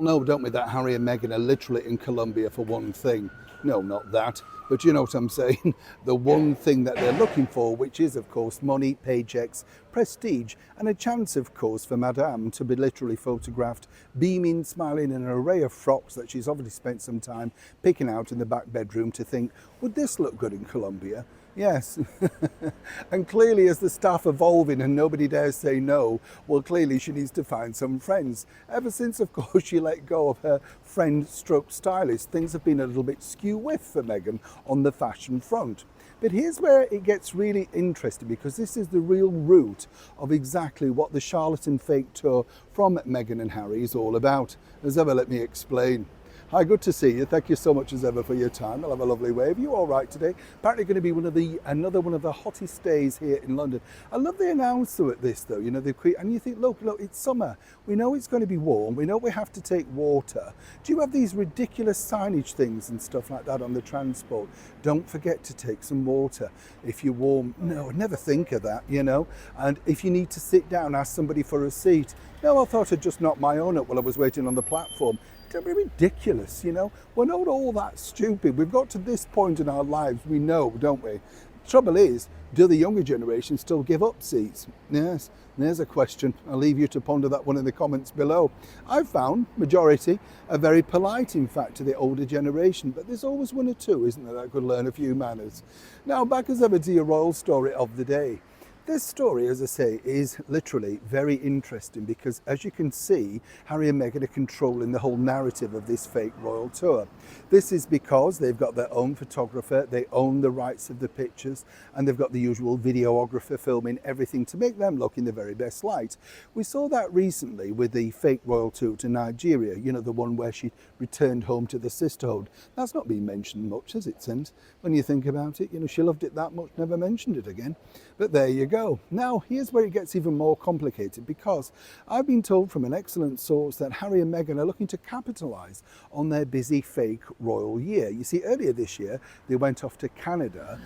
No, don't we, that Harry and Meghan are literally in Colombia for one thing. No, not that. But you know what I'm saying? The one thing that they're looking for, which is, of course, money, paychecks, prestige, and a chance, of course, for Madame to be literally photographed beaming, smiling in an array of frocks that she's obviously spent some time picking out in the back bedroom to think, would this look good in Colombia? Yes. And clearly, as the staff evolving and nobody dares say no, well, clearly she needs to find some friends. Ever since, of course, she let go of her friend stroke stylist, things have been a little bit skew-whiff for Meghan on the fashion front. But here's where it gets really interesting, because this is the real root of exactly what the charlatan fake tour from Meghan and Harry is all about. As ever, let me explain. Hi, good to see you. Thank you so much as ever for your time. I'll have a lovely wave. You all right today? Apparently going to be another one of the hottest days here in London. I love the announcer at this though, you know, and you think, look, it's summer. We know it's going to be warm. We know we have to take water. Do you have these ridiculous signage things and stuff like that on the transport? Don't forget to take some water. If you're warm, no, never think of that, you know. And if you need to sit down, ask somebody for a seat. No, I thought I'd just knock my own up while I was waiting on the platform. Don't be ridiculous, you know. We're not all that stupid. We've got to this point in our lives, we know, don't we? The trouble is, do the younger generation still give up seats? Yes, there's a question. I'll leave you to ponder that one in the comments below. I've found, majority, are very polite, in fact, to the older generation, but there's always one or two, isn't there, that could learn a few manners. Now, back as ever to your royal story of the day. This story, as I say, is literally very interesting because, as you can see, Harry and Meghan are controlling the whole narrative of this fake royal tour. This is because they've got their own photographer, they own the rights of the pictures, and they've got the usual videographer filming everything to make them look in the very best light. We saw that recently with the fake royal tour to Nigeria, you know, the one where she returned home to the sisterhood. That's not been mentioned much, has it, since? When you think about it, you know, she loved it that much, never mentioned it again. But there you go. Now, here's where it gets even more complicated, because I've been told from an excellent source that Harry and Meghan are looking to capitalise on their busy fake royal year. You see, earlier this year, they went off to Canada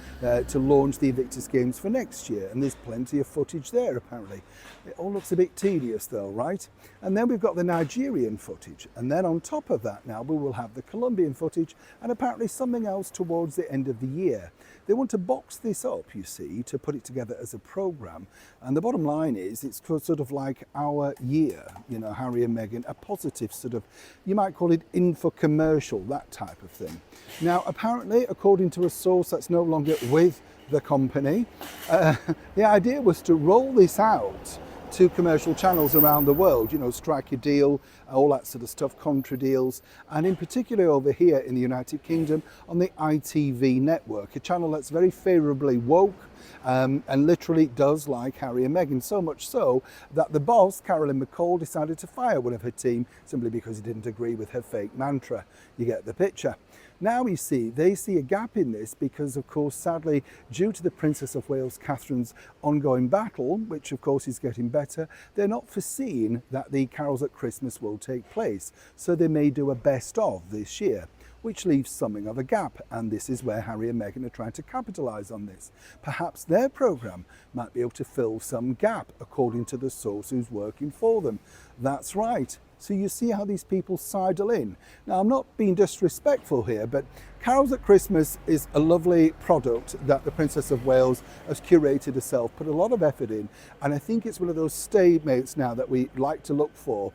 to launch the Invictus Games for next year, and there's plenty of footage there, apparently. It all looks a bit tedious, though, right? And then we've got the Nigerian footage, and then on top of that now, we will have the Colombian footage, and apparently something else towards the end of the year. They want to box this up, you see, to put it together as a programme. And the bottom line is, it's sort of like our year, you know, Harry and Meghan, a positive sort of, you might call it info-commercial, that type of thing. Now, apparently, according to a source that's no longer with the company, the idea was to roll this out to commercial channels around the world, you know, strike a deal, all that sort of stuff, contra deals, and in particular over here in the United Kingdom on the ITV network, a channel that's very favourably woke and literally does like Harry and Meghan, so much so that the boss, Carolyn McCall, decided to fire one of her team simply because he didn't agree with her fake mantra. You get the picture. Now you see, they see a gap in this because, of course, sadly, due to the Princess of Wales, Catherine's ongoing battle, which of course is getting better, they're not foreseeing that the carols at Christmas will take place. So they may do a best of this year, which leaves something of a gap. And this is where Harry and Meghan are trying to capitalise on this. Perhaps their programme might be able to fill some gap, according to the source who's working for them. That's right. So you see how these people sidle in. Now, I'm not being disrespectful here, but Carols at Christmas is a lovely product that the Princess of Wales has curated herself, put a lot of effort in, and I think it's one of those stalemates now that we like to look for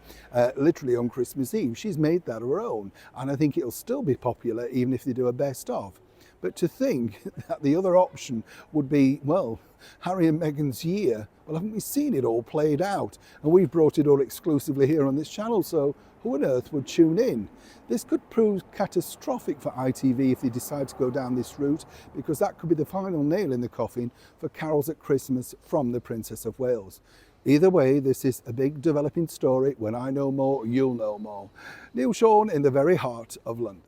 literally on Christmas Eve. She's made that her own, and I think it'll still be popular even if they do a best of. But to think that the other option would be, well, Harry and Meghan's year, well, haven't we seen it all played out? And we've brought it all exclusively here on this channel, so who on earth would tune in? This could prove catastrophic for ITV if they decide to go down this route, because that could be the final nail in the coffin for Carols at Christmas from the Princess of Wales. Either way, this is a big developing story. When I know more, you'll know more. Neil Sean in the very heart of London.